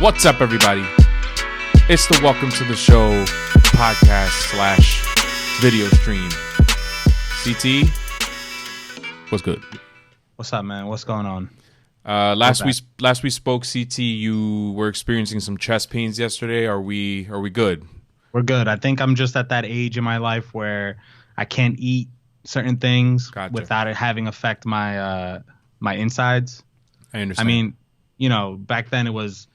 What's up, everybody? It's the Welcome to the Show podcast / video stream. CT, what's good? What's up, man? What's going on? Last we spoke, CT, you were experiencing some chest pains yesterday. Are we good? We're good. I think I'm just at that age in my life where I can't eat certain things without it having affect my my insides. I understand. I mean, you know, back then it was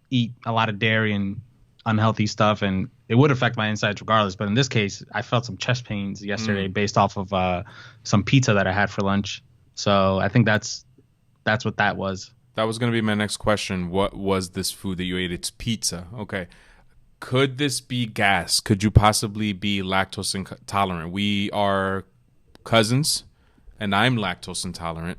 eat a lot of dairy and unhealthy stuff, and it would affect my insides regardless. But in this case, I felt some chest pains yesterday based off of some pizza that I had for lunch. So I think that's what that was. That was going to be my next question. What was this food that you ate? It's pizza. Okay. Could this be gas? Could you possibly be lactose intolerant? We are cousins, and I'm lactose intolerant.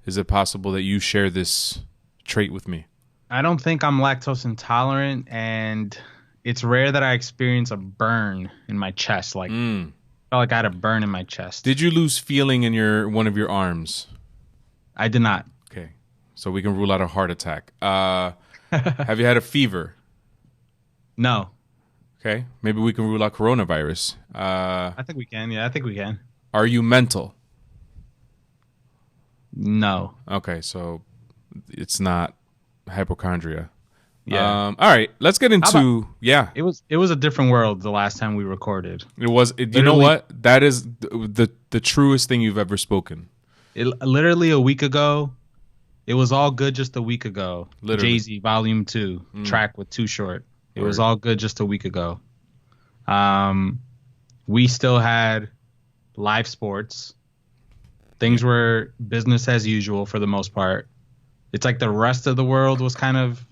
Is it possible that you share this trait with me? I don't think I'm lactose intolerant, and it's rare that I experience a burn in my chest. Like, I felt like I had a burn in my chest. Did you lose feeling in one of your arms? I did not. Okay, so we can rule out a heart attack. Have you had a fever? No. Okay, maybe we can rule out coronavirus. I think we can. Yeah, I think we can. Are you mental? No. Okay, so it's not hypochondria. Yeah. All right, let's get into It was a different world the last time we recorded. It was. You know what? That is the truest thing you've ever spoken. Literally a week ago, it was all good just a week ago. Literally. Jay-Z Volume 2 track with Too Short. It was all good just a week ago. We still had live sports. Things were business as usual for the most part. It's like the rest of the world was kind of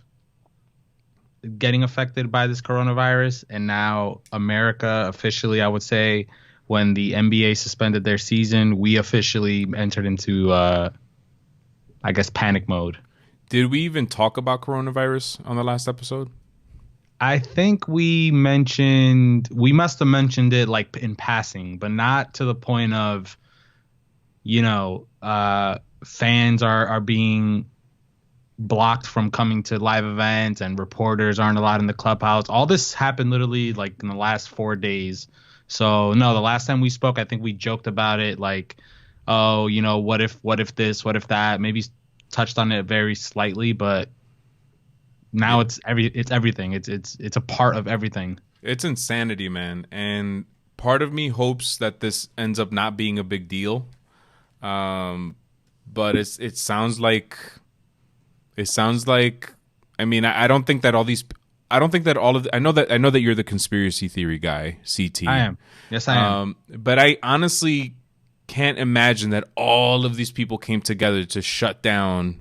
getting affected by this coronavirus. And now America officially, I would say, when the NBA suspended their season, we officially entered into, I guess, panic mode. Did we even talk about coronavirus on the last episode? I think we must have mentioned it like in passing, but not to the point of, you know, fans are being blocked from coming to live events and reporters aren't allowed in the clubhouse. All this happened literally like in the last 4 days. So no, the last time we spoke, I think we joked about it like, oh, you know, what if this, what if that, maybe touched on it very slightly, but now it's everything. It's a part of everything. It's insanity, man. And part of me hopes that this ends up not being a big deal. But it sounds like I mean, I don't think that I know that you're the conspiracy theory guy, CT. I am. Yes, I am. But I honestly can't imagine that all of these people came together to shut down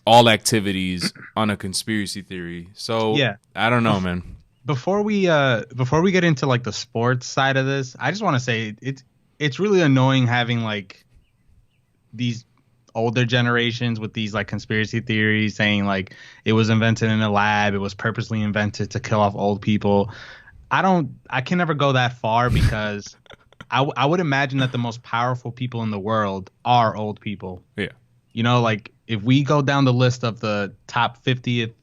all activities on a conspiracy theory. So yeah. I don't know, man. Before we get into like the sports side of this, I just want to say it's really annoying having like these older generations with these like conspiracy theories saying like it was invented in a lab, it was purposely invented to kill off old people. I can never go that far because I would imagine that the most powerful people in the world are old people. Yeah. You know, like if we go down the list of the top 50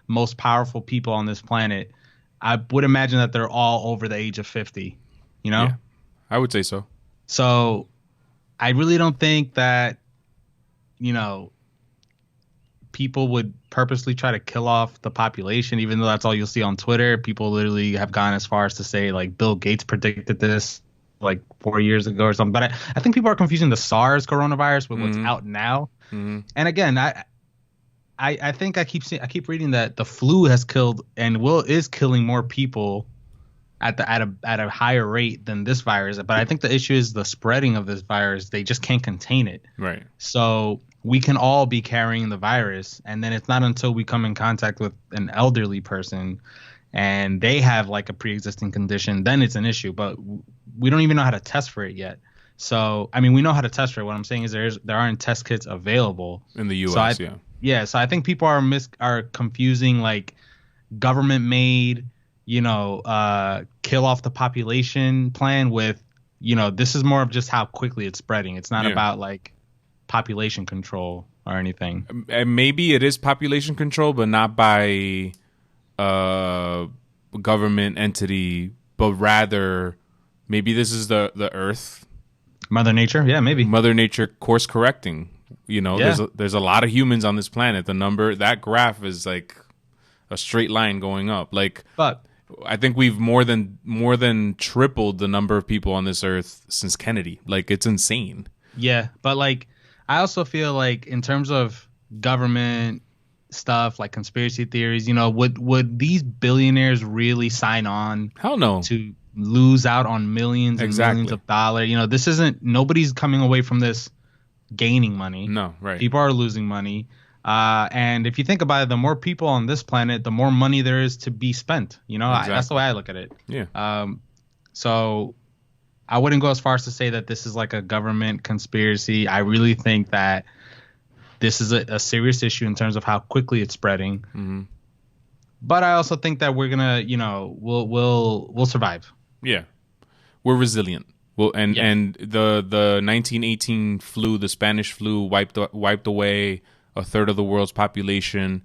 most powerful people on this planet, I would imagine that they're all over the age of 50, you know? Yeah, I would say so. So I really don't think that, you know, people would purposely try to kill off the population, even though that's all you'll see on Twitter. People literally have gone as far as to say, like, Bill Gates predicted this like 4 years ago or something. But I think people are confusing the SARS coronavirus with what's out now. Mm-hmm. And again, I think I keep reading that the flu has killed and is killing more people at a higher rate than this virus. But I think the issue is the spreading of this virus. They just can't contain it. Right. So we can all be carrying the virus, and then it's not until we come in contact with an elderly person and they have like a pre-existing condition, then it's an issue. But we don't even know how to test for it yet. So, I mean, we know how to test for it. What I'm saying is there aren't test kits available in the U.S. So yeah. So I think people are confusing like government made, you know, kill off the population plan with, you know, this is more of just how quickly it's spreading. It's not about like population control. or anything. And maybe it is population control, but not by a government entity, but rather maybe this is the Earth, Mother Nature, yeah, maybe. Mother Nature course correcting. Yeah, There's a lot of humans on this planet. The number that graph is like a straight line going up. Like but I think we've more than tripled the number of people on this Earth since Kennedy. Like it's insane. yeah, but like I also feel like in terms of government stuff, like conspiracy theories, would these billionaires really sign on Hell no. to lose out on millions and millions Exactly. of dollars? This isn't nobody's coming away from this gaining money. No, right. People are losing money. And if you think about it, the more people on this planet, the more money there is to be spent. That's the way I look at it. Yeah. So I wouldn't go as far as to say that this is like a government conspiracy. I really think that this is a serious issue in terms of how quickly it's spreading. Mm-hmm. But I also think that we're gonna, we'll survive. Yeah. We're resilient. Well, and the 1918 flu, the Spanish flu, wiped away a third of the world's population.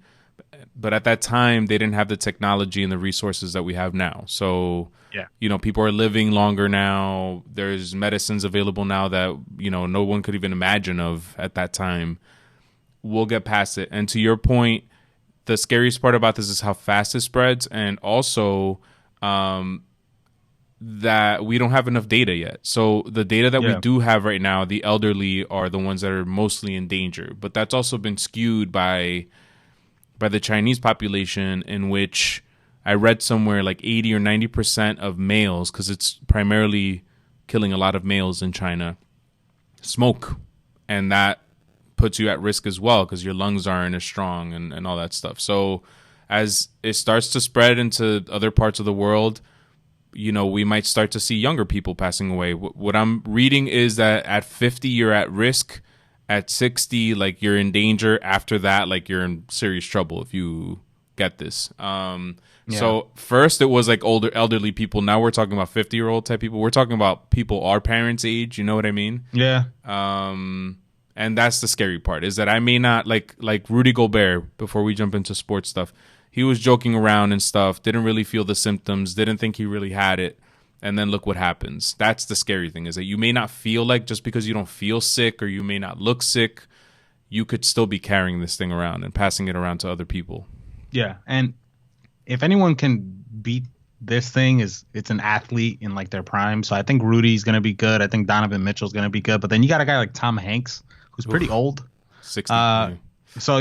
But at that time, they didn't have the technology and the resources that we have now. So, Yeah. People are living longer now. There's medicines available now that, no one could even imagine of at that time. We'll get past it. And to your point, the scariest part about this is how fast it spreads. And also, that we don't have enough data yet. So the data that we do have right now, the elderly are the ones that are mostly in danger. But that's also been skewed by the Chinese population, in which I read somewhere like 80 or 90% of males, because it's primarily killing a lot of males in China, smoke. And that puts you at risk as well because your lungs aren't as strong and all that stuff. So as it starts to spread into other parts of the world, we might start to see younger people passing away. What I'm reading is that at 50, you're at risk. At 60, like you're in danger. After that, like you're in serious trouble if you get this. So first it was like elderly people. Now we're talking about 50-year-old type people. We're talking about people our parents' age. You know what I mean? Yeah. And that's the scary part, is that I may not like Rudy Gobert, before we jump into sports stuff. He was joking around and stuff, didn't really feel the symptoms, didn't think he really had it. And then look what happens. That's the scary thing, is that you may not feel like, just because you don't feel sick or you may not look sick, you could still be carrying this thing around and passing it around to other people. Yeah. And if anyone can beat this thing, it's an athlete in like their prime. So I think Rudy's going to be good. I think Donovan Mitchell's going to be good. But then you got a guy like Tom Hanks, who's pretty old. 60. So,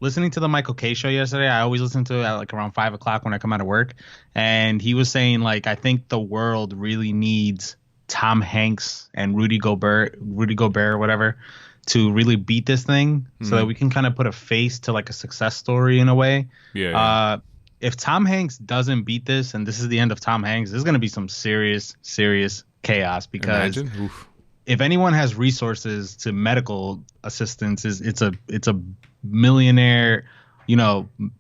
listening to the Michael K show yesterday, I always listen to it at like around 5 o'clock when I come out of work. And he was saying, like, I think the world really needs Tom Hanks and Rudy Gobert or whatever, to really beat this thing, so that we can kind of put a face to like a success story in a way. Yeah. If Tom Hanks doesn't beat this, and this is the end of Tom Hanks, there's going to be some serious chaos, because if anyone has resources to medical assistance, it's a millionaire,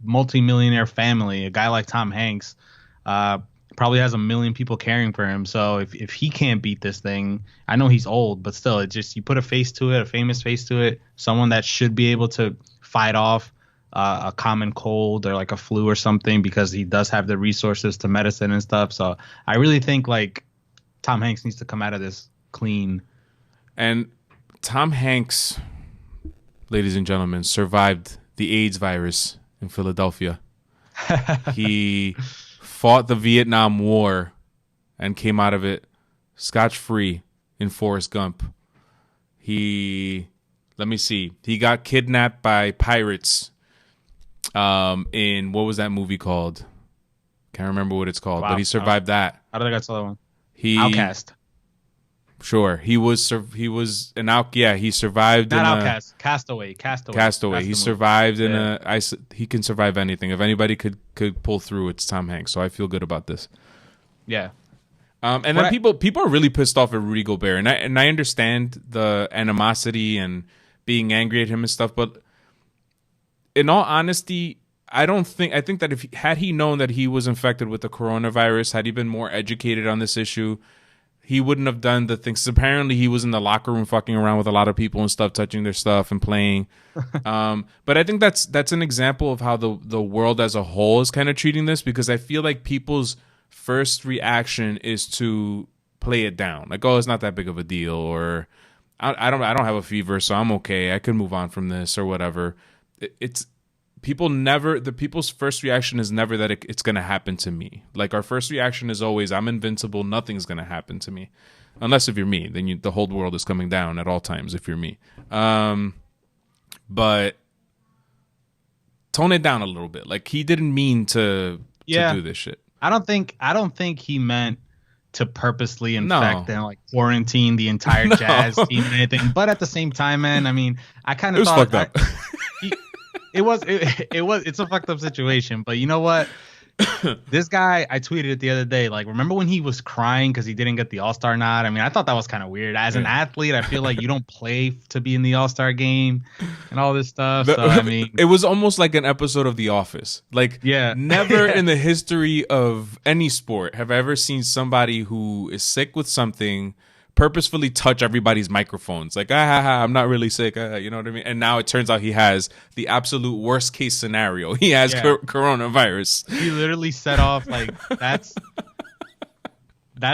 multi-millionaire family. A guy like Tom Hanks probably has 1 million people caring for him. So if he can't beat this thing, I know he's old, but still, it just, you put a face to it, a famous face to it, someone that should be able to fight off a common cold or like a flu or something, because he does have the resources to medicine and stuff. So I really think like Tom Hanks needs to come out of this clean. And Tom Hanks, ladies and gentlemen, survived the AIDS virus in Philadelphia. He fought the Vietnam War and came out of it scotch-free in Forrest Gump. He got kidnapped by pirates in, what was that movie called? Can't remember what it's called, but he survived that. I don't think I saw that one. Outcast. Sure, he survived. Not Outcast, Castaway. He survived he can survive anything. If anybody could pull through, it's Tom Hanks. So I feel good about this. Yeah. And then people are really pissed off at Rudy Gobert, and I understand the animosity and being angry at him and stuff, but in all honesty, I think that had he known that he was infected with the coronavirus, had he been more educated on this issue, he wouldn't have done the things. Apparently, he was in the locker room fucking around with a lot of people and stuff, touching their stuff and playing. But I think that's an example of how the world as a whole is kind of treating this, because I feel like people's first reaction is to play it down, like, oh, it's not that big of a deal, or I don't have a fever, so I'm okay. I can move on from this or whatever. It's people's first reaction is never that it's going to happen to me. Like, our first reaction is always, I'm invincible. Nothing's going to happen to me. Unless if you're me, then the whole world is coming down at all times if you're me. But tone it down a little bit. Like, he didn't mean to do this shit. I don't think he meant to purposely infect No. and like quarantine the entire Jazz team and anything. But at the same time, man, I mean, I kind It of was thought fucked up. it's a fucked up situation. But you know what? This guy, I tweeted it the other day. Like, remember when he was crying because he didn't get the All-Star nod? I mean, I thought that was kind of weird. As an athlete, I feel like you don't play to be in the All-Star game and all this stuff. So I mean, it was almost like an episode of The Office. Like, yeah. Never in the history of any sport have I ever seen somebody who is sick with something purposefully touch everybody's microphones. Like, I'm not really sick. You know what I mean? And now it turns out he has the absolute worst case scenario. He has coronavirus. He literally set off like that's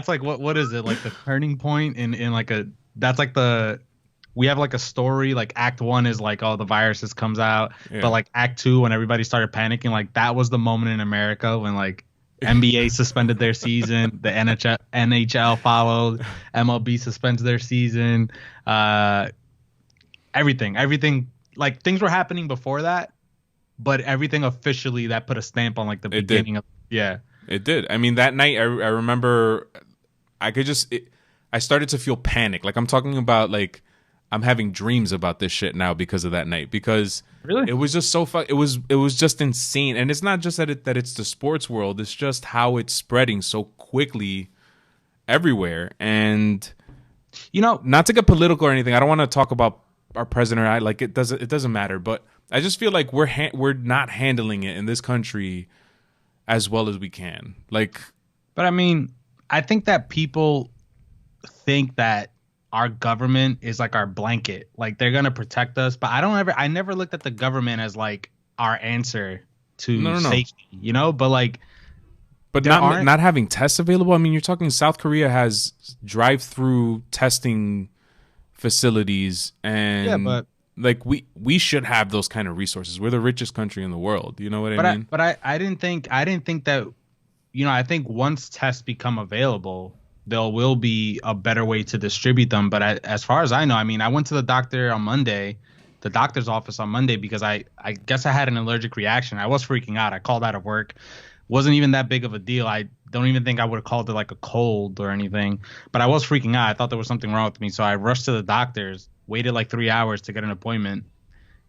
like what is it, like the turning point in like a that's like the we have like a story, like act 1 is like, oh, the virus just comes out, but like act 2, when everybody started panicking, like that was the moment in America when like NBA suspended their season, the NHL followed, MLB suspends their season, everything, like things were happening before that, but everything officially that put a stamp on like the beginning of it did. I mean, that night I remember I started to feel panic. Like, I'm talking about, like, I'm having dreams about this shit now because of that night, because really it was just so it was just insane. And it's not just that it's the sports world, it's just how it's spreading so quickly everywhere. And you know, not to get political or anything, I don't want to talk about our president. It doesn't matter, but I just feel like we're not handling it in this country as well as we can. Like, but I mean, I think that people think that our government is like our blanket, like they're gonna protect us. But I never looked at the government as like our answer to safety, you know. But like, but not having tests available. I mean, you're talking South Korea has drive-through testing facilities, and but like we should have those kind of resources. We're the richest country in the world. You know what I mean? But I didn't think that, you know, I think once tests become available, there will be a better way to distribute them. But as far as I know, I mean, I went to the doctor's office on Monday, because I guess I had an allergic reaction. I was freaking out. I called out of work. Wasn't even that big of a deal. I don't even think I would have called it like a cold or anything. But I was freaking out. I thought there was something wrong with me. So I rushed to the doctor's, waited like 3 hours to get an appointment.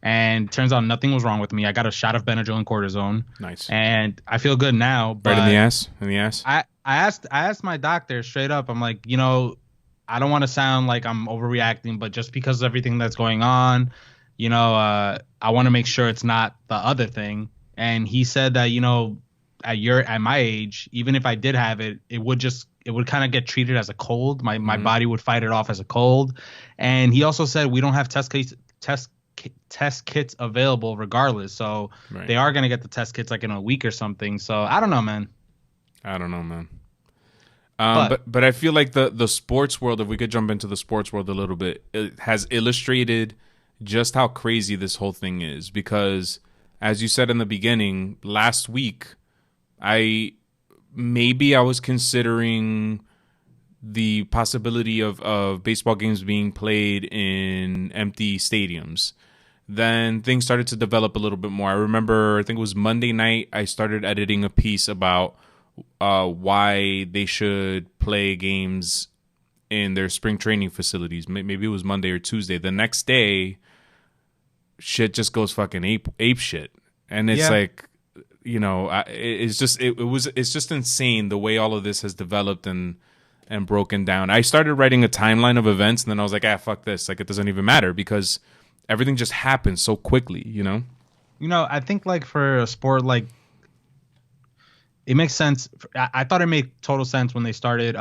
And turns out nothing was wrong with me. I got a shot of Benadryl and cortisone. Nice. And I feel good now. But right in the ass? In the ass? I asked my doctor straight up. I'm like, you know, I don't want to sound like I'm overreacting, but just because of everything that's going on, you know, I want to make sure it's not the other thing. And he said that, you know, at my age, even if I did have it, it would kind of get treated as a cold. My body would fight it off as a cold. And he also said we don't have test kits available regardless. So They are going to get the test kits like in a week or something. So I don't know, man. But I feel like the sports world, if we could jump into the sports world a little bit, it has illustrated just how crazy this whole thing is. Because as you said in the beginning, last week, I was considering the possibility of baseball games being played in empty stadiums. Then things started to develop a little bit more. I remember, I think it was Monday night, I started editing a piece about why they should play games in their spring training facilities. Maybe it was Monday or Tuesday. The next day, shit just goes fucking ape shit. And it's like, you know, it's just insane the way all of this has developed and broken down. I started writing a timeline of events, and then I was like, fuck this. Like, it doesn't even matter, because everything just happens so quickly, you know? You know, I think like for a sport, like, it makes sense. I thought it made total sense when they started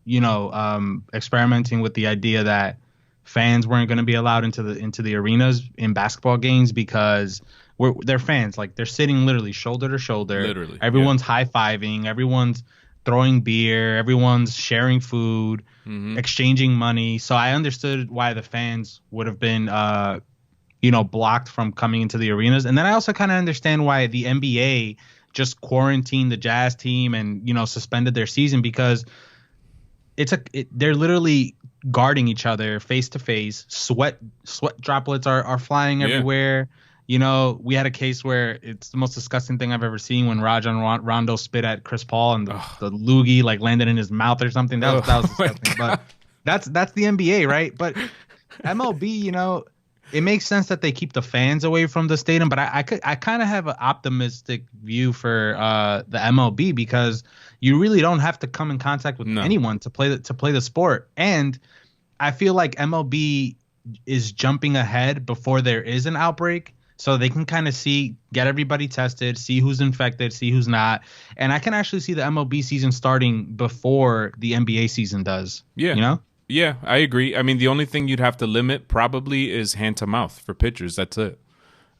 experimenting with the idea that fans weren't going to be allowed into the arenas in basketball games because they're fans. Like they're sitting literally shoulder to shoulder. Literally, yeah. Everyone's high fiving. Everyone's throwing beer. Everyone's sharing food, Hmm. exchanging money. So I understood why the fans would have been blocked from coming into the arenas. And then I also kind of understand why the NBA just quarantined the Jazz team and suspended their season because they're literally guarding each other face to face. Sweat droplets are flying Yeah. everywhere. We had a case where it's the most disgusting thing I've ever seen when Rajon Rondo spit at Chris Paul and the loogie like landed in his mouth or something. That was My disgusting. God. But that's the NBA, right? But MLB, it makes sense that they keep the fans away from the stadium. But I kind of have an optimistic view for the MLB because you really don't have to come in contact with No. anyone to play the sport. And I feel like MLB is jumping ahead before there is an outbreak. So they can kind of get everybody tested, see who's infected, see who's not. And I can actually see the MLB season starting before the NBA season does. Yeah. Yeah, I agree. I mean, the only thing you'd have to limit probably is hand to mouth for pitchers. That's it.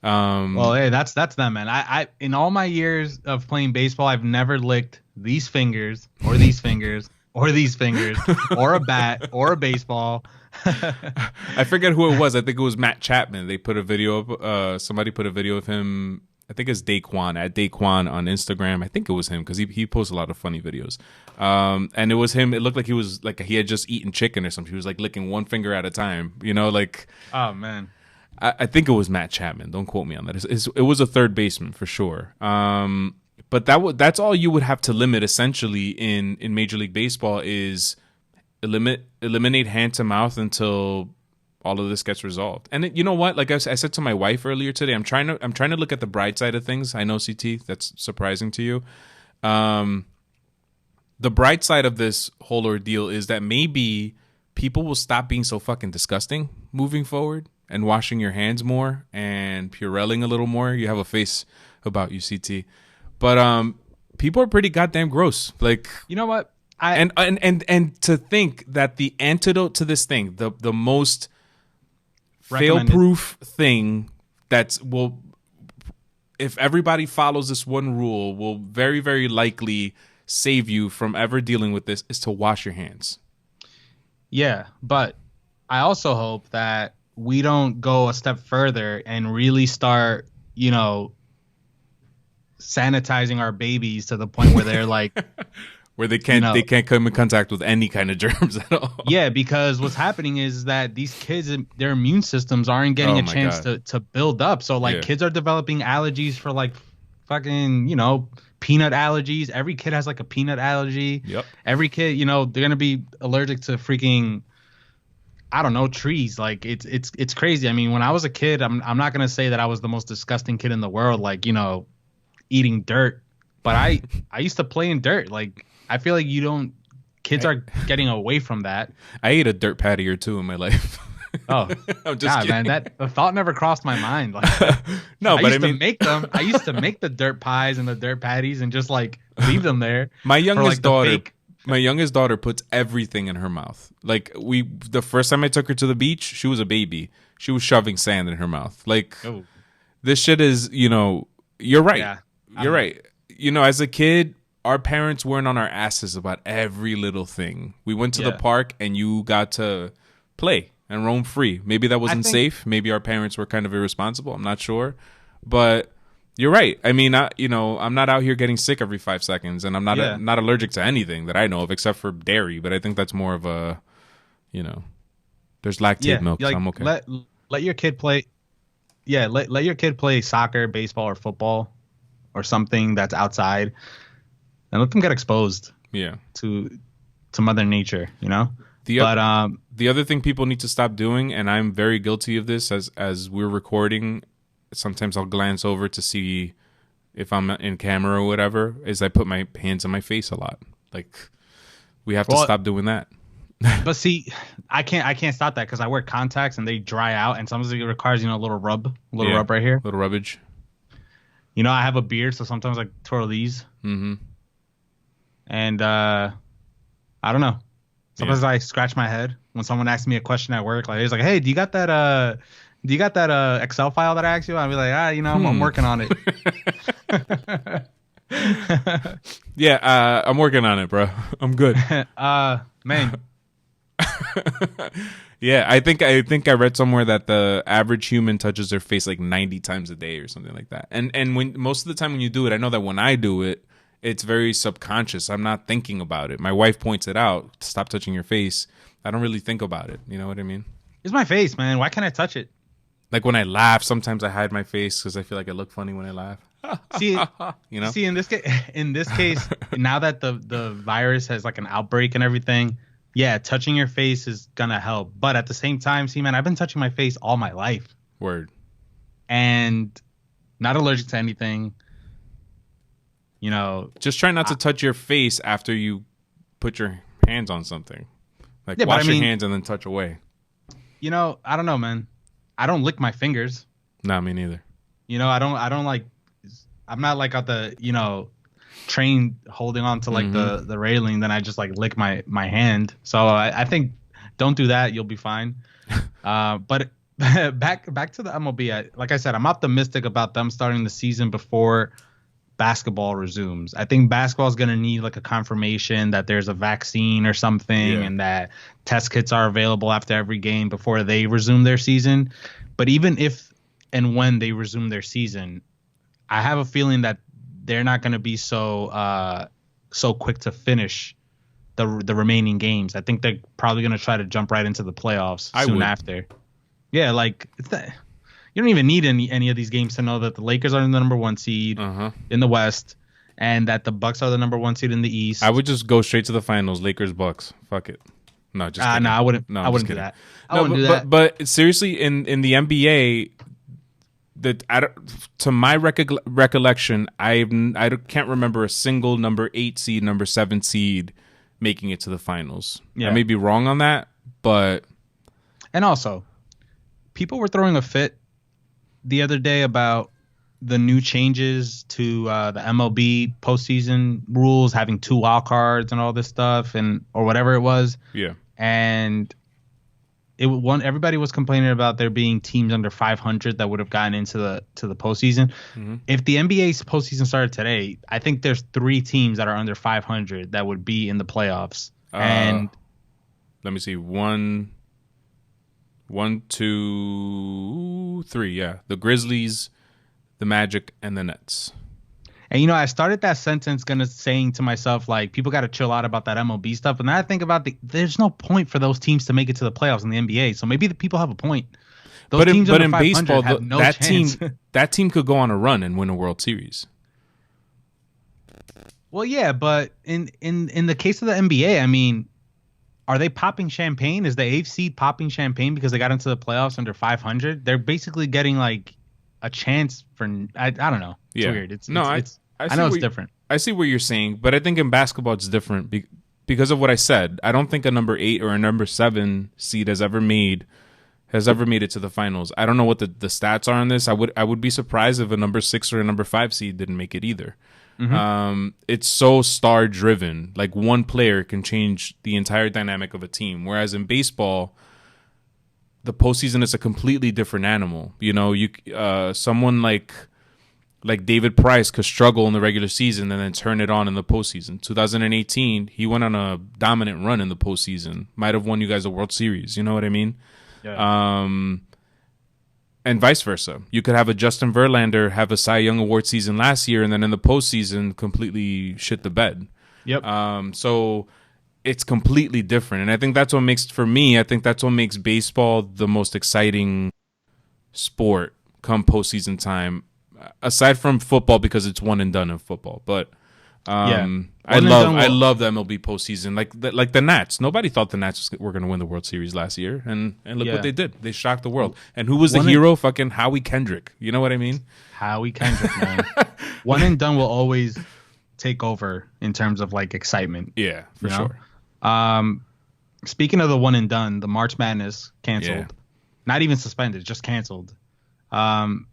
Well, hey, that's them, man. I in all my years of playing baseball, I've never licked these fingers or these fingers or these fingers or a bat or a baseball. I forget who it was. I think it was Matt Chapman. They put a video of somebody put a video of him. I think it's Daquan at Daquan on Instagram. I think it was him because he posts a lot of funny videos. And it was him. It looked like he had just eaten chicken or something. He was like licking one finger at a time. Oh man. I think it was Matt Chapman. Don't quote me on that. It was a third baseman for sure. But that's all you would have to limit essentially in Major League Baseball is eliminate hand to mouth until all of this gets resolved. And you know what? Like I said to my wife earlier today, I'm trying to look at the bright side of things. I know, CT, that's surprising to you. The bright side of this whole ordeal is that maybe people will stop being so fucking disgusting moving forward and washing your hands more and Purelling a little more. You have a face about you, CT. But people are pretty goddamn gross. Like, you know what? And to think that the antidote to this thing, the most fail-proof thing if everybody follows this one rule, will very, very likely save you from ever dealing with this, is to wash your hands. Yeah, but I also hope that we don't go a step further and really start, sanitizing our babies to the point where they're like where they can't come in contact with any kind of germs at all. Yeah, because what's happening is that these kids, their immune systems aren't getting a chance to build up. So kids are developing allergies for like fucking, peanut allergies. Every kid has like a peanut allergy. Yep. Every kid, they're going to be allergic to freaking, I don't know, trees. Like it's crazy. I mean, when I was a kid, I'm not going to say that I was the most disgusting kid in the world, like, eating dirt, but I used to play in dirt. Like, I feel like kids are getting away from that. I ate a dirt patty or two in my life. Oh, I'm just kidding. Man, the thought never crossed my mind. Like, no, I used to make them. I used to make the dirt pies and the dirt patties and just like leave them there. My youngest daughter puts everything in her mouth. Like the first time I took her to the beach, she was a baby. She was shoving sand in her mouth. Like, this shit is, you're right. Yeah, you're right. As a kid, our parents weren't on our asses about every little thing. We went to the park and you got to play and roam free. Maybe that wasn't safe. Maybe our parents were kind of irresponsible. I'm not sure. But you're right. I mean, I'm not out here getting sick every 5 seconds, and I'm not allergic to anything that I know of except for dairy. But I think that's more of a, there's lactate milk, so I'm okay. Let your kid play. Yeah, let your kid play soccer, baseball, or football, or something that's outside, and let them get exposed. Yeah. To Mother Nature, The other thing people need to stop doing, and I'm very guilty of this, as we're recording, sometimes I'll glance over to see if I'm in camera or whatever, is I put my hands on my face a lot. Like, we have to stop doing that. But see, I can't stop that because I wear contacts and they dry out, and sometimes it requires a little rub right here, little rubbage. I have a beard, so sometimes I twirl these. Mm-hmm. And I don't know. Yeah. Sometimes I scratch my head when someone asks me a question at work. Like, it's like, hey, do you got that Excel file that I asked you? I'll be like, I'm Hmm. working on it. Yeah, I'm working on it, bro. I'm good. Man, Yeah, I think I read somewhere that the average human touches their face like 90 times a day or something like that. And when most of the time when you do it, I know that when I do it, it's very subconscious. I'm not thinking about it. My wife points it out. Stop touching your face. I don't really think about it. You know what I mean? it's my face, man. Why can't I touch it? Like when I laugh, sometimes I hide my face because I feel like I look funny when I laugh. See, You know? see, in this case, now that the virus has like an outbreak and everything, yeah, touching your face is gonna help. But at the same time, see, man, I've been touching my face all my life Word. and not allergic to anything. You know, Just try not to I, touch your face after you put your hands on something. Like yeah, but I wash your mean, hands and then touch away. I don't know, man. I don't lick my fingers. Nah, me neither. I don't like. I'm not like at the train holding on to like Hmm. the railing. Then I just like lick my hand. So I think don't do that. You'll be fine. But back to the MLB. Like I said, I'm optimistic about them starting the season before basketball resumes. I think basketball is going to need like a confirmation that there's a vaccine or something Yeah. and that test kits are available after every game before they resume their season. But even if and when they resume their season, I have a feeling that they're not going to be so quick to finish the remaining games. I think they're probably going to try to jump right into the playoffs I soon would. after. Yeah, like it's that you don't even need any of these games to know that the Lakers are the number one seed Uh huh. in the West and that the Bucks are the number one seed in the I East. would just go straight to the finals. Lakers Bucks. Fuck it. No, just No, kidding. I wouldn't. No, I I'm just wouldn't do kidding. that. I No, wouldn't but do that. but seriously, in the NBA, that to my recollection, I can't remember a single number 8 seed, number 7 seed making it to the finals. I Yeah, may be wrong on that, but and also people were throwing a fit the other day about the new changes to the MLB postseason rules, having two wild cards and all this stuff, and or whatever it was. yeah. And everybody was complaining about there being teams under 500 that would have gotten into the postseason. Hmm. If the NBA's postseason started today, I think there's three teams that are under 500 that would be in the playoffs. Uh, And Let me see. One, two, three. Yeah, the Grizzlies, the Magic, and the Nets. I started that sentence saying to myself, like, people got to chill out about that MLB stuff. And then I think about there's no point for those teams to make it to the playoffs in the NBA. So maybe the people have a point. Those teams But under in 500 baseball, have no that chance. team could go on a run and win a World Series. Well, yeah, but in the case of the NBA, I mean, are they popping champagne? Is the AFC popping champagne because they got into the playoffs under 500? They're basically getting like a chance for I don't know. It's Yeah. weird. It's No, it's I I see know it's what different. I see what you're saying, but I think in basketball it's different because of what I said. I don't think a number 8 or a number 7 seed has ever made it to the finals. I don't know what the stats are on this. I would be surprised if a number 6 or a number 5 seed didn't make it either. It's so star driven. Like one player can change the entire dynamic of a team. Whereas in baseball, the postseason is a completely different animal. You know, someone like David Price could struggle in the regular season and then turn it on in the postseason. 2018, he went on a dominant run in the postseason. Might have won you guys a World Series. You know what I mean? Yeah. And vice versa. You could have a Justin Verlander have a Cy Young Award season last year and then in the postseason completely shit the bed. Yep. So it's completely different. And I think that's what makes baseball the most exciting sport come postseason time, aside from football because it's one and done in football. But Yeah. I One and love done I will- love the MLB postseason. Like the Nats. Nobody thought the Nats were going to win the World Series last year, and look Yeah. what they did. They shocked the world. And who was the One and- hero? Fucking Howie Kendrick. You know what I mean? Howie Kendrick, man. One and done will always take over in terms of like excitement. Yeah, for You know? sure. Speaking of the one and done, the March Madness canceled. Yeah. Not even suspended, just canceled. Um,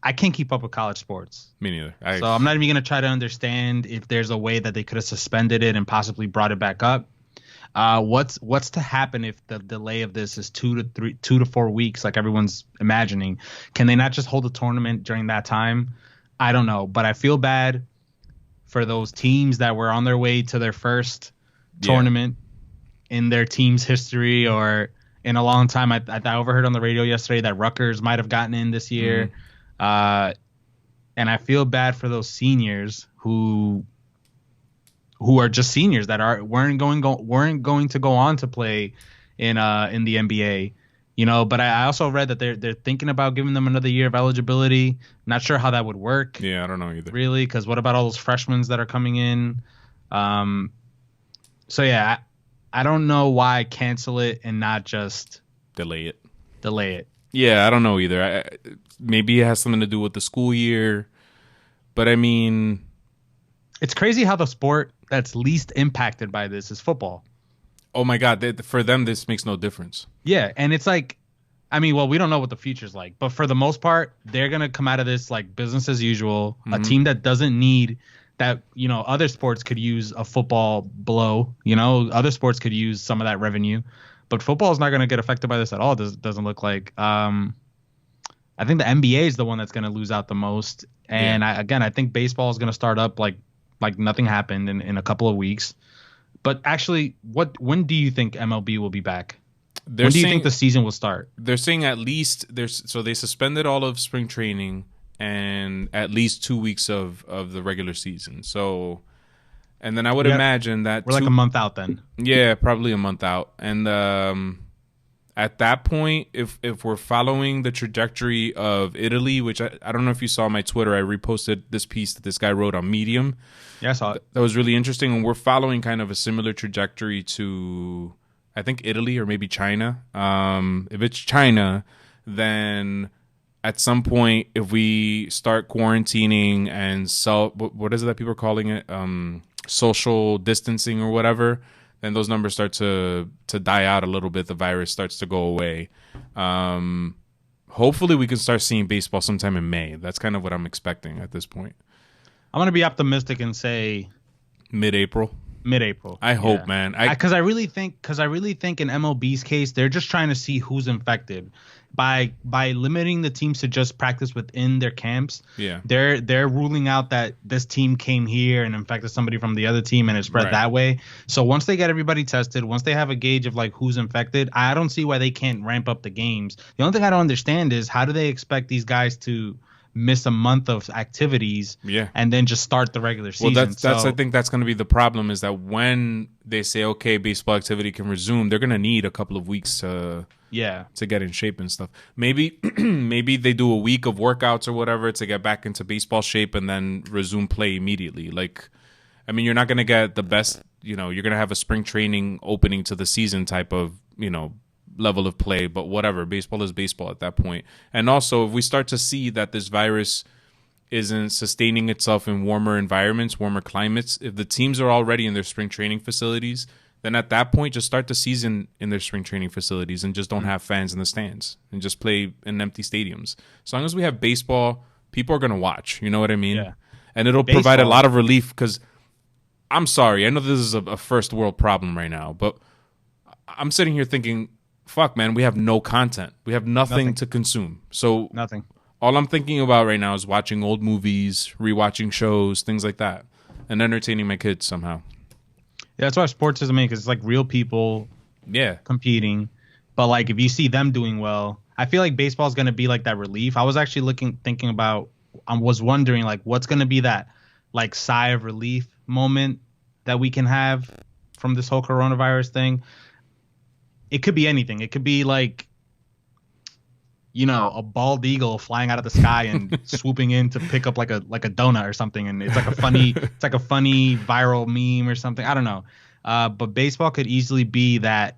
I can't keep up with college sports. Me neither. So I'm not even going to try to understand if there's a way that they could have suspended it and possibly brought it back up. What's to happen if the delay of this is 2 to 4 weeks, like everyone's imagining? Can they not just hold a tournament during that time? I don't know, but I feel bad for those teams that were on their way to their first Yeah. tournament in their team's history or in a long time. I overheard on the radio yesterday that Rutgers might have gotten in this Hmm. year, uh, and I feel bad for those seniors who are just seniors that weren't going to go on to play in the NBA. But I also read that they're thinking about giving them another year of eligibility. Not sure how that would work Yeah, I don't know either. really, because what about all those freshmen that are coming in? Um, so yeah, I don't know why cancel it and not just Delay it. delay it. Yeah, I don't know either. Maybe it has something to do with the school year, but I mean, It's crazy how the sport that's least impacted by this is football. oh my God, for them this makes no difference. Yeah, and it's like, I mean, well, we don't know what the future's like, but for the most part, they're gonna come out of this like business as usual. A Hmm. team that doesn't need that, other sports could use a football blow. Other sports could use some of that revenue, but football is not gonna get affected by this at all. Doesn't look like. I think the NBA is the one that's gonna lose out the most, Yeah, and I think baseball is gonna start up like nothing happened in a couple of weeks. But actually, when do you think MLB will be back? they're When do you think saying the season will start? they're saying at least there's so they suspended all of spring training and at least 2 weeks of the regular season. So, and then I would Yep. imagine that We're like a month out then. yeah, probably a month out. And at that point, if we're following the trajectory of Italy, which I don't know if you saw on my Twitter, I reposted this piece that this guy wrote on Medium. Yeah, I saw it. That was really interesting, and we're following kind of a similar trajectory to, I think, Italy or maybe China. If it's China, then at some point, if we start quarantining and what is it that people are calling it, social distancing or whatever, then those numbers start to die out a little bit. The virus starts to go away. Hopefully, we can start seeing baseball sometime in May. That's kind of what I'm expecting at this point. I'm gonna be optimistic and say Mid-April. mid-April. I hope, Yeah. man. Because I really think in MLB's case, they're just trying to see who's infected by limiting the teams to just practice within their camps. Yeah. They're ruling out that this team came here and infected somebody from the other team and it spread Right. that way. So once they get everybody tested, once they have a gauge of like who's infected, I don't see why they can't ramp up the games. The only thing I don't understand is how do they expect these guys to miss a month of activities Yeah. and then just start the regular Well, season? that's So, I think that's going to be the problem is that when they say okay, baseball activity can resume, they're going to need a couple of weeks yeah. to get in shape and stuff. Maybe maybe they do a week of workouts or whatever to get back into baseball shape and then resume play immediately. Like, I mean, you're not going to get the best. You're going to have a spring training opening to the season type of level of play, but whatever. Baseball is baseball at that point. And also, if we start to see that this virus isn't sustaining itself in warmer environments, warmer climates, if the teams are already in their spring training facilities, then at that point, just start the season in their spring training facilities and just don't have fans in the stands and just play in empty stadiums. As long as we have baseball, people are going to watch. You know what I mean? Yeah. And it'll provide a Baseball. lot of relief because I'm sorry. I know this is a first world problem right now, but I'm sitting here thinking, fuck, man, we have no content. We have nothing to consume. So Nothing. all I'm thinking about right now is watching old movies, rewatching shows, things like that, and entertaining my kids somehow. Yeah, that's why sports is amazing because it's like real people Yeah. competing. But like if you see them doing well, I feel like baseball is going to be like that relief. I was actually thinking about, I was wondering like what's going to be that like sigh of relief moment that we can have from this whole coronavirus thing. It could be anything. It could be like, a bald eagle flying out of the sky and swooping in to pick up like a donut or something, and it's like a funny viral meme or something. I don't know. But baseball could easily be that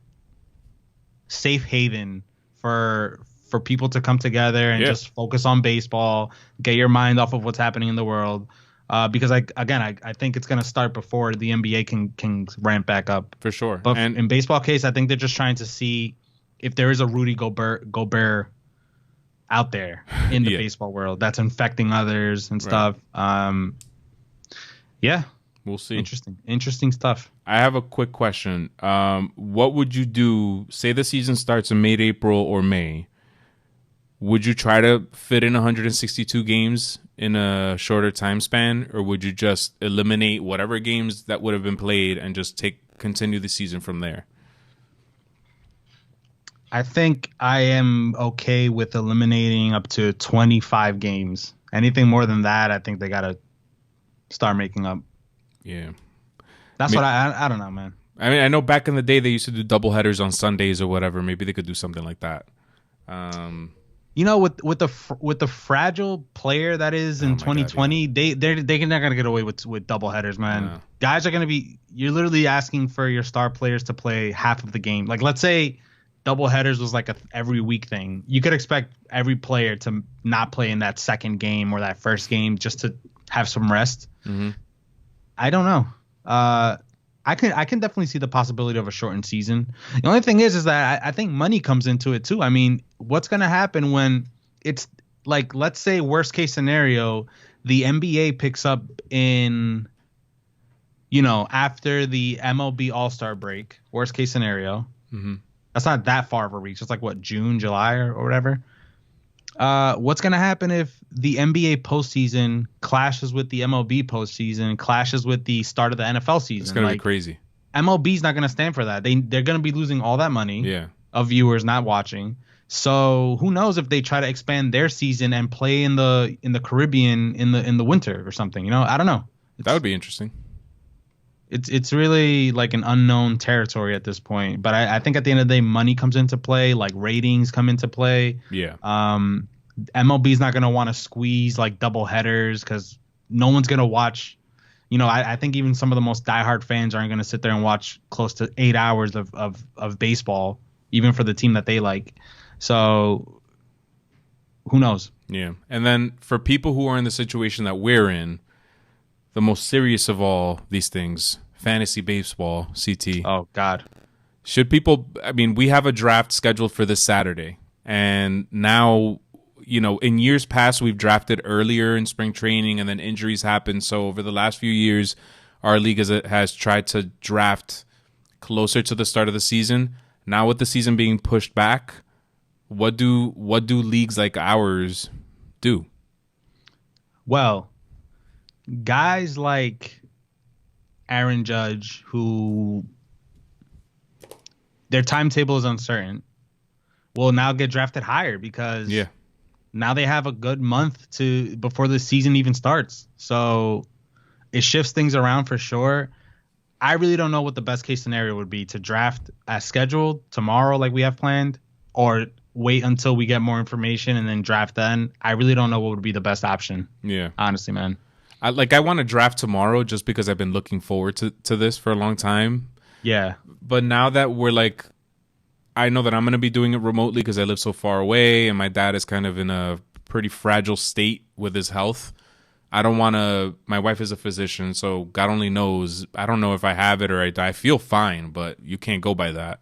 safe haven for people to come together and just focus on baseball, get your mind off of what's happening in the world. Because I think it's gonna start before the NBA can ramp back up. For sure. But And in baseball case, I think they're just trying to see if there is a Rudy Gobert out there in the Yeah. baseball world that's infecting others and stuff. Yeah. We'll see. Interesting stuff. I have a quick question. What would you do? Say the season starts in mid April or May. Would you try to fit in 162 games in a shorter time span, or would you just eliminate whatever games that would have been played and just continue the season from there? I think I am okay with eliminating up to 25 games. Anything more than that, I think they got to start making up. Yeah. That's what I don't know, man. I mean, I know back in the day they used to do double headers on Sundays or whatever. Maybe they could do something like that. You know, with the fragile player that is in 2020, God, yeah. they're not gonna get away with double headers, man. No. Guys are gonna be. You're literally asking for your star players to play half of the game. Like, let's say double headers was like a every week thing. You could expect every player to not play in that second game or that first game just to have some rest. Mm-hmm. I don't know. I can definitely see the possibility of a shortened season. The only thing is that I think money comes into it too. I mean, what's going to happen when it's like, let's say worst case scenario, the NBA picks up in, after the MLB All-Star break, worst case scenario. Mm-hmm. That's not that far of a reach. It's like what, June, July or whatever. What's going to happen if the NBA postseason clashes with the MLB postseason, clashes with the start of the NFL season? It's going to be crazy. MLB's not going to stand for that. They're going to be losing all that money of viewers not watching. So who knows if they try to expand their season and play in the Caribbean in the winter or something? I don't know. That would be interesting. It's really like an unknown territory at this point. But I think at the end of the day, money comes into play, like ratings come into play. Yeah. MLB's not going to want to squeeze like double headers because no one's going to watch. I think even some of the most diehard fans aren't going to sit there and watch close to 8 hours of baseball, even for the team that they like. So who knows? Yeah. And then for people who are in the situation that we're in, the most serious of all these things, fantasy baseball, CT. Oh, God. Should people, I mean, we have a draft scheduled for this Saturday. And now, in years past, we've drafted earlier in spring training and then injuries happen. So over the last few years, our league has tried to draft closer to the start of the season. Now with the season being pushed back, what do leagues like ours do? Well, guys like Aaron Judge, who their timetable is uncertain, will now get drafted higher because now they have a good month before the season even starts. So it shifts things around for sure. I really don't know what the best case scenario would be, to draft as scheduled tomorrow like we have planned, or wait until we get more information and then draft then. I really don't know what would be the best option. Yeah. Honestly, man. I want to draft tomorrow just because I've been looking forward to this for a long time. Yeah. But now that we're like, I know that I'm going to be doing it remotely because I live so far away and my dad is kind of in a pretty fragile state with his health. I don't want to, my wife is a physician, so God only knows. I don't know if I have it or I die. I feel fine, but you can't go by that.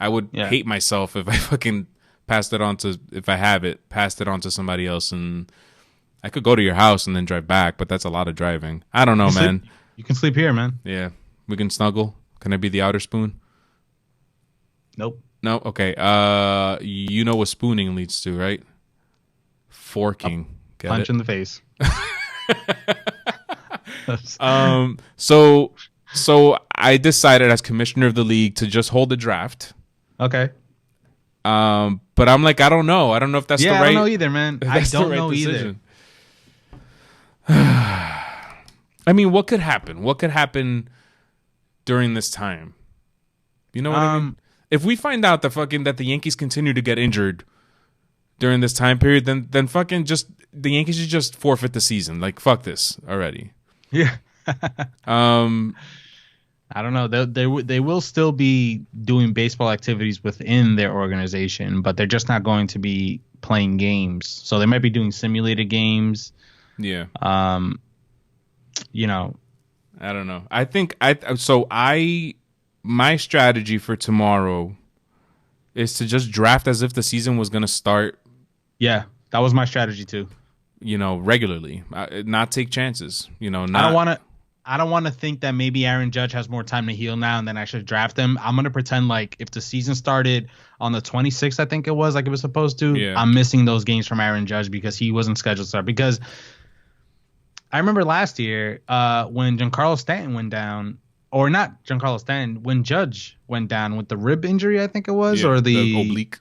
I would hate myself if I fucking if I have it, passed it on to somebody else, and I could go to your house and then drive back, but that's a lot of driving. I don't know, man. You can sleep here, man. Yeah. We can snuggle. Can I be the outer spoon? Nope. No? Okay. You know what spooning leads to, right? Forking. Punch in the face. So I decided as commissioner of the league to just hold the draft. Okay. But I'm like, I don't know. I don't know if that's the right. I don't know either, man. I don't know either. I mean, what could happen? What could happen during this time? You know what I mean? If we find out that the Yankees continue to get injured during this time period, then fucking just the Yankees should just forfeit the season. Like, fuck this already. Yeah. I don't know. They will still be doing baseball activities within their organization, but they're just not going to be playing games. So they might be doing simulated games. Yeah. I don't know. I think my strategy for tomorrow is to just draft as if the season was going to start. Yeah, that was my strategy too. Regularly, not take chances. I don't want to. I don't want to think that maybe Aaron Judge has more time to heal now and then I should draft him. I'm gonna pretend like if the season started on the 26th, I think it was like it was supposed to. Yeah. I'm missing those games from Aaron Judge because he wasn't scheduled to start. Because I remember last year when Giancarlo Stanton went down, or not Giancarlo Stanton, when Judge went down with the rib injury, I think it was, Yeah, or the the oblique.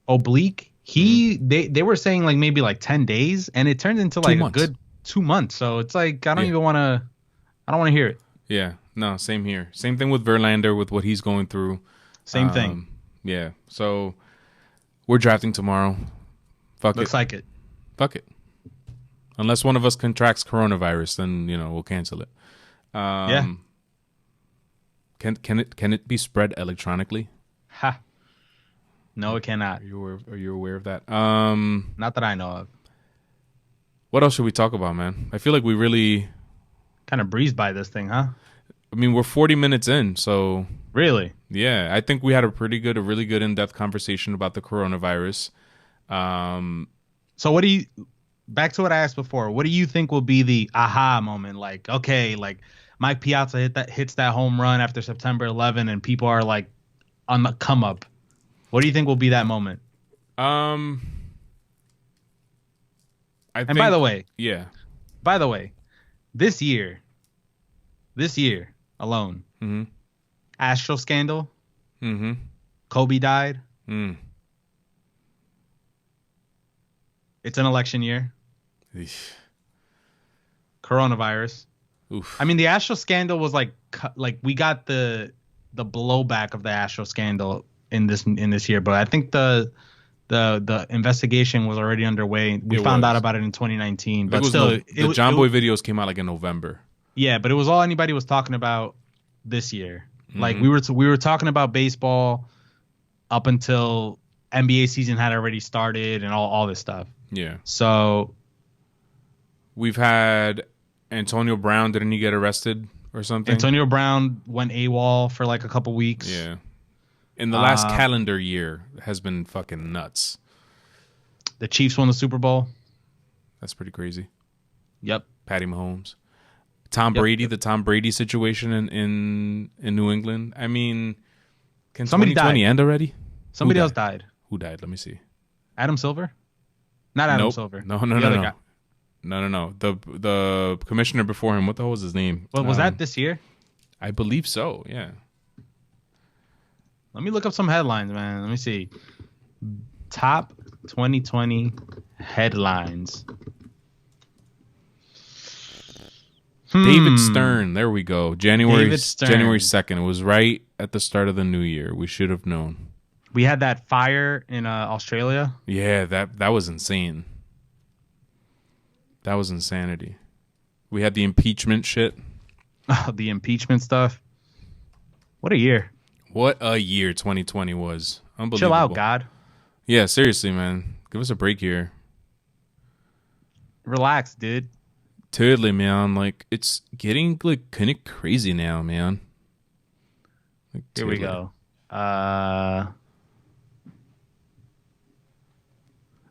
oblique. They were saying like maybe like 10 days, and it turned into like 2 months. a good 2 months. So it's like I don't Yeah. even want to. I don't want to hear it. Yeah, no, same here. Same thing with Verlander with what he's going through. Same thing. Yeah, so we're drafting tomorrow. Fuck Looks it. like it. Fuck it. Unless one of us contracts coronavirus, then we'll cancel it. Yeah. Can it be spread electronically? Ha. No, it cannot. Are you aware of that? Not that I know of. What else should we talk about, man? I feel like we really. Kind of breezed by this thing, huh? I mean, we're 40 minutes in, so Really? yeah, I think we had a really good in-depth conversation about the coronavirus. So what do you? Back to what I asked before. What do you think will be the aha moment? Like, okay, like Mike Piazza hits that home run after September 11, and people are like on the come up. What do you think will be that moment? I And think, by the way, this year alone, mm-hmm. Astro scandal, Mm-hmm. Kobe died. Mm. It's an election year. Eesh. Coronavirus. Oof. I mean, the Astro scandal was like we got the blowback of the Astro scandal in this year, but I think the investigation was already underway. We found out about it in 2019, but still, the John Boy videos came out like in November. Yeah, but it was all anybody was talking about this year. Mm-hmm. Like we were talking about baseball up until NBA season had already started and all this stuff. Yeah. So we've had Antonio Brown. Didn't he get arrested or something? Antonio Brown went AWOL for like a couple weeks. Yeah. In the last calendar year has been fucking nuts. The Chiefs won the Super Bowl. That's pretty crazy. Yep. Patty Mahomes. Tom Brady, the Tom Brady situation in New England. I mean, can Somebody 2020 died. end already? Somebody else died. Who died? Let me see. Adam Silver? Not Adam Nope. Silver. No. The other guy. No. The commissioner before him. What the hell was his name? Well, was that this year? I believe so. Yeah. Let me look up some headlines, man. Let me see. Top 2020 headlines. David Stern. There we go. January David Stern. January 2nd. It was right at the start of the new year. We should have known. We had that fire in Australia. Yeah, that was insane. That was insanity. We had the impeachment shit. The impeachment stuff. What a year. What a year 2020 was. Unbelievable. Chill out, God. Yeah, seriously, man. Give us a break here. Relax, dude. Totally, man. Like, it's getting, like, kind of crazy now, man. Like, Here we go.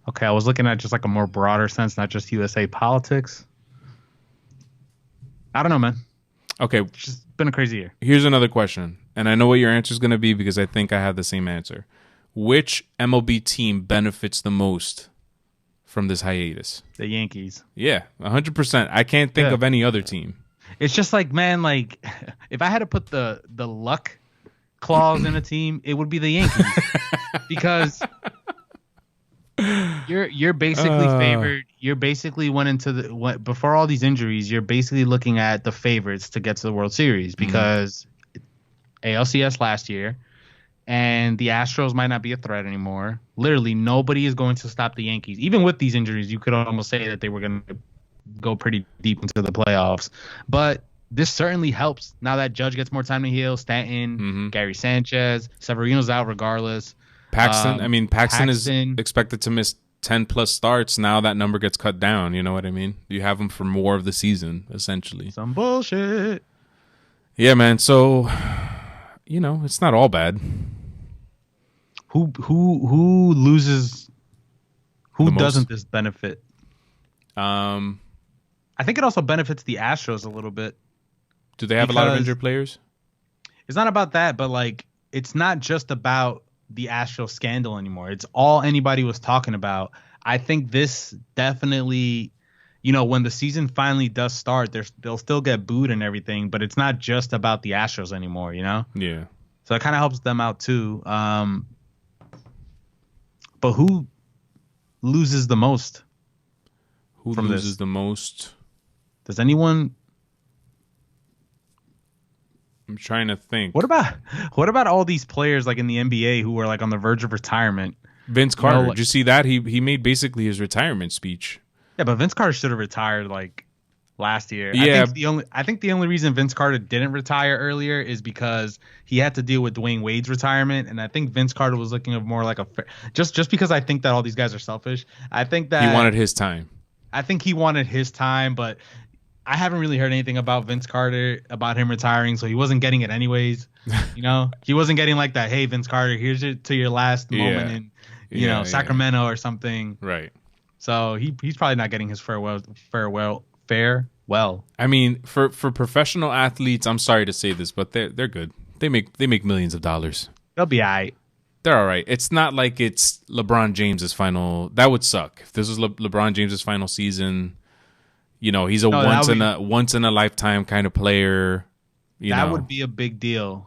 Okay, I was looking at just like a more broader sense, not just USA politics. I don't know, man. Okay, It's just been a crazy year. here's another question. And I know what your answer is going to be because I think I have the same answer. Which MLB team benefits the most from this hiatus? The Yankees. Yeah, 100%. I can't think of any other team. It's just like, man, like if I had to put the luck clause in a team, it would be the Yankees because you're basically favored. You're basically went into before all these injuries. You're basically looking at the favorites to get to the World Series because ALCS last year, and the Astros might not be a threat anymore. Literally, nobody is going to stop the Yankees. Even with these injuries, you could almost say that they were going to go pretty deep into the playoffs. But this certainly helps now that Judge gets more time to heal. Stanton, Gary Sanchez, Severino's out regardless. Paxton, Paxton is expected to miss 10 plus starts. Now that number gets cut down. You know what I mean? You have him for more of the season, essentially. Some bullshit. Yeah, man. So, it's not all bad. Who loses? Who The most? doesn't this benefit? Um, I think it also benefits the Astros a little bit. Do they have a lot of because injured players? it's not about that, but like it's not just about the Astro scandal anymore. It's all anybody was talking about. I think this definitely, when the season finally does start, they'll still get booed and everything, but it's not just about the Astros anymore, Yeah. So it kind of helps them out too. But who loses the most Who from loses this? the most? Does anyone? I'm trying to think. What about all these players like in the NBA who are like on the verge of retirement? Vince You know, Carter. like, Did you see that? He made basically his retirement speech. yeah, but Vince Carter should have retired like last year. Yeah. I think the only reason Vince Carter didn't retire earlier is because he had to deal with Dwayne Wade's retirement, and I think Vince Carter was looking at more like just because I think that all these guys are selfish. I think He that wanted his time. I think he wanted his time, but I haven't really heard anything about Vince Carter about him retiring, so he wasn't getting it anyways. He wasn't getting like that. Hey, Vince Carter, here's to your last moment in Sacramento or something. Right. So he's probably not getting his farewell. I mean, for professional athletes, I'm sorry to say this, but they're good. They make millions of dollars. They'll be all right. They're all right. It's not like it's LeBron James's final. That would suck if this was LeBron James's final season. He's once in a lifetime kind of player. That would be a big deal.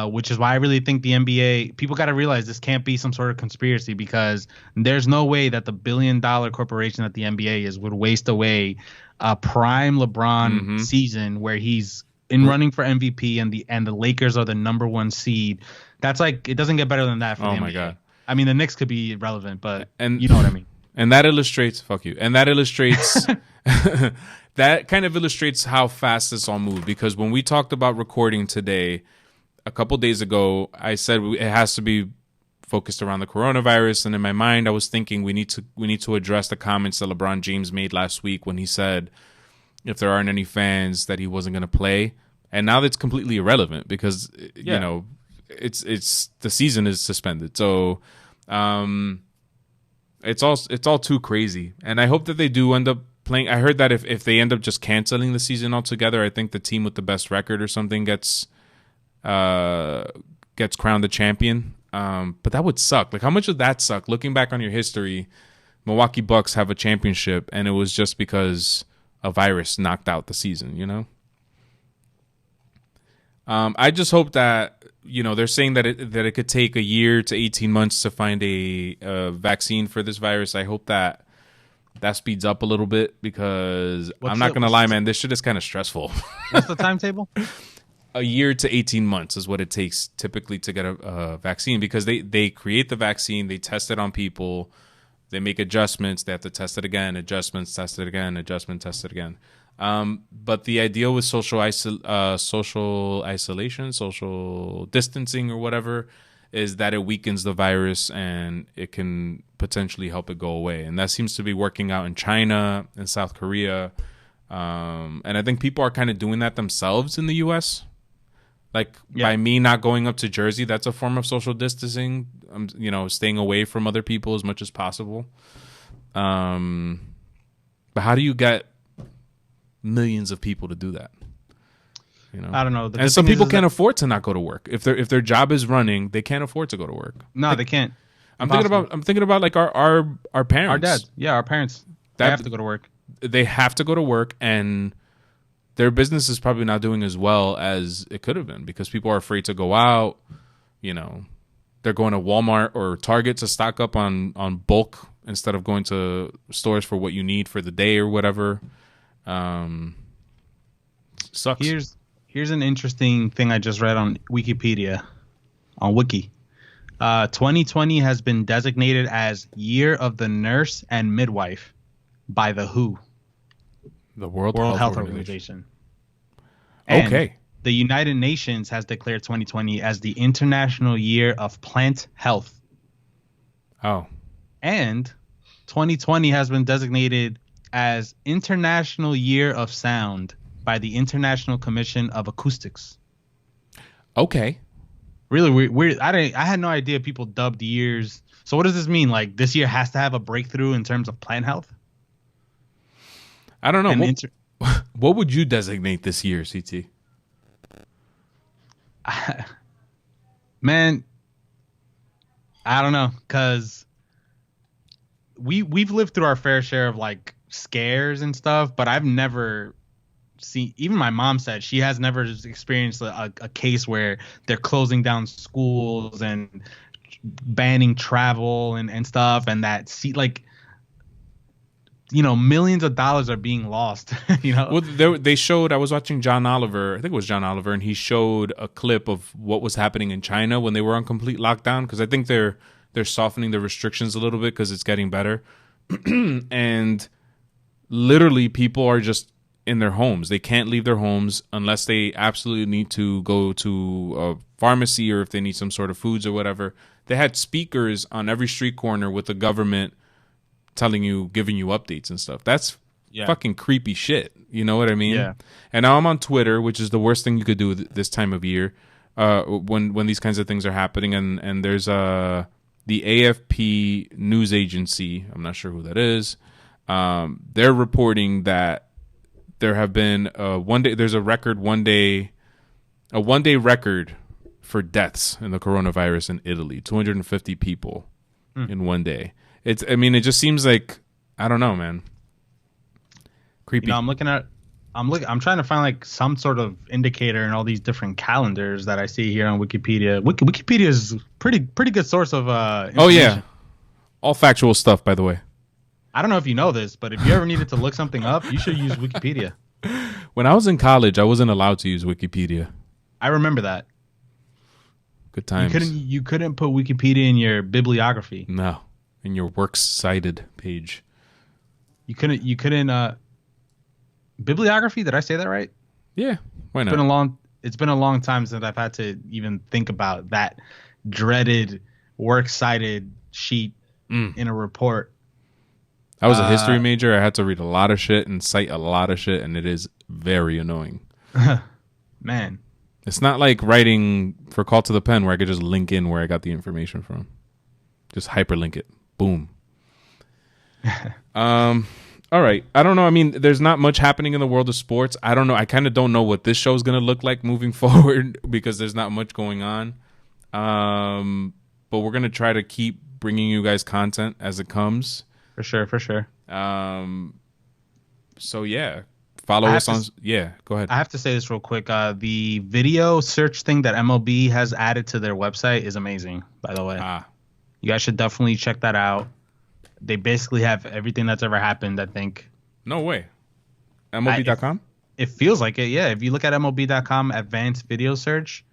Which is why I really think the NBA, people got to realize this can't be some sort of conspiracy, because there's no way that the billion-dollar corporation that the NBA is would waste away a prime LeBron season where he's in running for MVP and the Lakers are the number one seed. That's like, it doesn't get better than that for the NBA. Oh my God. I mean, the Knicks could be irrelevant, but and you know what I mean. And that illustrates, fuck you. And that illustrates, that kind of illustrates how fast this all moved. Because when we talked about recording today, a couple days ago, I said it has to be focused around the coronavirus. And in my mind, I was thinking we need to address the comments that LeBron James made last week when he said if there aren't any fans that he wasn't going to play. And now that's completely irrelevant because it's the season is suspended. So it's all too crazy. And I hope that they do end up playing. I heard that if they end up just canceling the season altogether, I think the team with the best record or something gets crowned the champion. But that would suck. Like, how much would that suck? Looking back on your history, Milwaukee Bucks have a championship, and it was just because a virus knocked out the season, I just hope that, they're saying that it could take a year to 18 months to find a vaccine for this virus. I hope that speeds up a little bit because I'm not going to lie, man, this shit is kind of stressful. What's the timetable? A year to 18 months is what it takes typically to get a vaccine, because they create the vaccine, they test it on people, they make adjustments, they have to test it again, adjustments, test it again, adjustment, test it again. But the idea with social isolation, social distancing or whatever, is that it weakens the virus and it can potentially help it go away. And that seems to be working out in China and South Korea. And I think people are kind of doing that themselves in the U.S. By me not going up to Jersey, that's a form of social distancing. Staying away from other people as much as possible. But how do you get millions of people to do that? I don't know. And some people can't afford to not go to work. If their job is running, they can't afford to go to work. No, they can't. I'm thinking about like our parents. Our dads. Yeah, our parents. They have to go to work. They have to go to work, and their business is probably not doing as well as it could have been because people are afraid to go out. They're going to Walmart or Target to stock up on bulk instead of going to stores for what you need for the day or whatever. Sucks. Here's an interesting thing I just read on Wikipedia, on Wiki. 2020 has been designated as Year of the Nurse and Midwife by the WHO, the World Health Organization. Okay. And the United Nations has declared 2020 as the International Year of Plant Health. Oh. And 2020 has been designated as International Year of Sound by the International Commission of Acoustics. Okay. Really weird. I had no idea people dubbed years. So what does this mean? Like, this year has to have a breakthrough in terms of plant health? I don't know. What would you designate this year, CT? Man, I don't know, cause we've lived through our fair share of like scares and stuff, but I've never seen. Even my mom said she has never experienced a case where they're closing down schools and banning travel and stuff, and that see like millions of dollars are being lost. Well, they showed. I was watching John Oliver. I think it was John Oliver, and he showed a clip of what was happening in China when they were on complete lockdown. Because I think they're softening the restrictions a little bit because it's getting better. And literally, people are just in their homes. They can't leave their homes unless they absolutely need to go to a pharmacy or if they need some sort of foods or whatever. They had speakers on every street corner with the government telling you, giving you updates and stuff. That's fucking creepy shit. You know what I mean? Yeah. And now I'm on Twitter, which is the worst thing you could do this time of year, when these kinds of things are happening. And there's the AFP news agency. I'm not sure who that is. They're reporting that there have been there's a one day record for deaths in the coronavirus in Italy. 250 people in one day. It just seems like, I don't know, man. Creepy. I'm trying to find like some sort of indicator in all these different calendars that I see here on Wikipedia. Wikipedia is pretty good source of information. Oh yeah, all factual stuff, by the way. I don't know if you know this, but if you ever needed to look something up, you should use Wikipedia. When I was in college, I wasn't allowed to use Wikipedia. I remember that. Good times. You couldn't put Wikipedia in your bibliography. No. In your works cited page. You couldn't bibliography, did I say that right? Yeah. Why not? It's been a long time since I've had to even think about that dreaded works cited sheet in a report. I was a history major. I had to read a lot of shit and cite a lot of shit, and it is very annoying. Man. It's not like writing for Call to the Pen where I could just link in where I got the information from. Just hyperlink it. Boom. All right. I don't know. I mean, there's not much happening in the world of sports. I don't know. I kind of don't know what this show is going to look like moving forward because there's not much going on. But we're going to try to keep bringing you guys content as it comes. For sure. So, yeah. Follow us on... Yeah, go ahead. I have to say this real quick. The video search thing that MLB has added to their website is amazing, by the way. You guys should definitely check that out. They basically have everything that's ever happened, I think. No way. MLB.com? It feels like it, yeah. If you look at MLB.com advanced video search,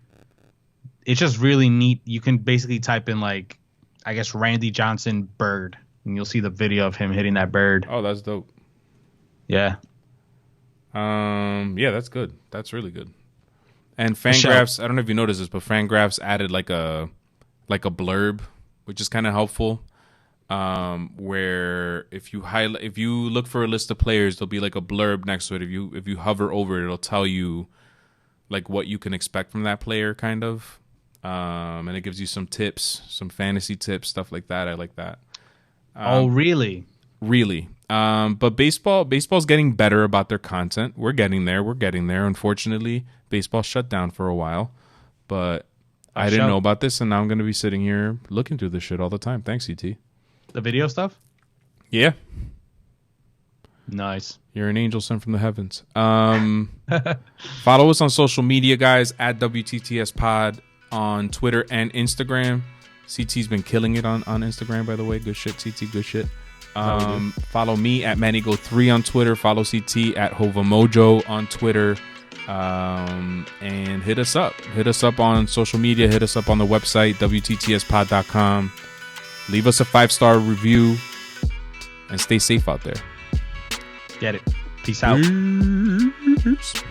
it's just really neat. You can basically type in, like, I guess, Randy Johnson bird, and you'll see the video of him hitting that bird. Oh, that's dope. Yeah. Yeah, that's good. That's really good. And Fangraphs, I don't know if you noticed this, but Fangraphs added like a blurb, which is kind of helpful. Where if you look for a list of players, there'll be like a blurb next to it. If you hover over it, it'll tell you like what you can expect from that player, kind of. And it gives you some tips, some fantasy tips, stuff like that. I like that. Oh, really? Really. But baseball's getting better about their content. We're getting there. Unfortunately, baseball shut down for a while, but I didn't know about this, and now I'm going to be sitting here looking through this shit all the time. Thanks, CT. The video stuff? Yeah. Nice. You're an angel sent from the heavens. Follow us on social media, guys, at WTTS Pod on Twitter and Instagram. CT's been killing it on Instagram, by the way. Good shit, CT. Good shit. Follow me at Manigo3 on Twitter. Follow CT at Hovamojo on Twitter. And hit us up. Hit us up on social media. Hit us up on the website, WTTSpod.com. Leave us a 5-star review. And stay safe out there. Get it. Peace out. Peace.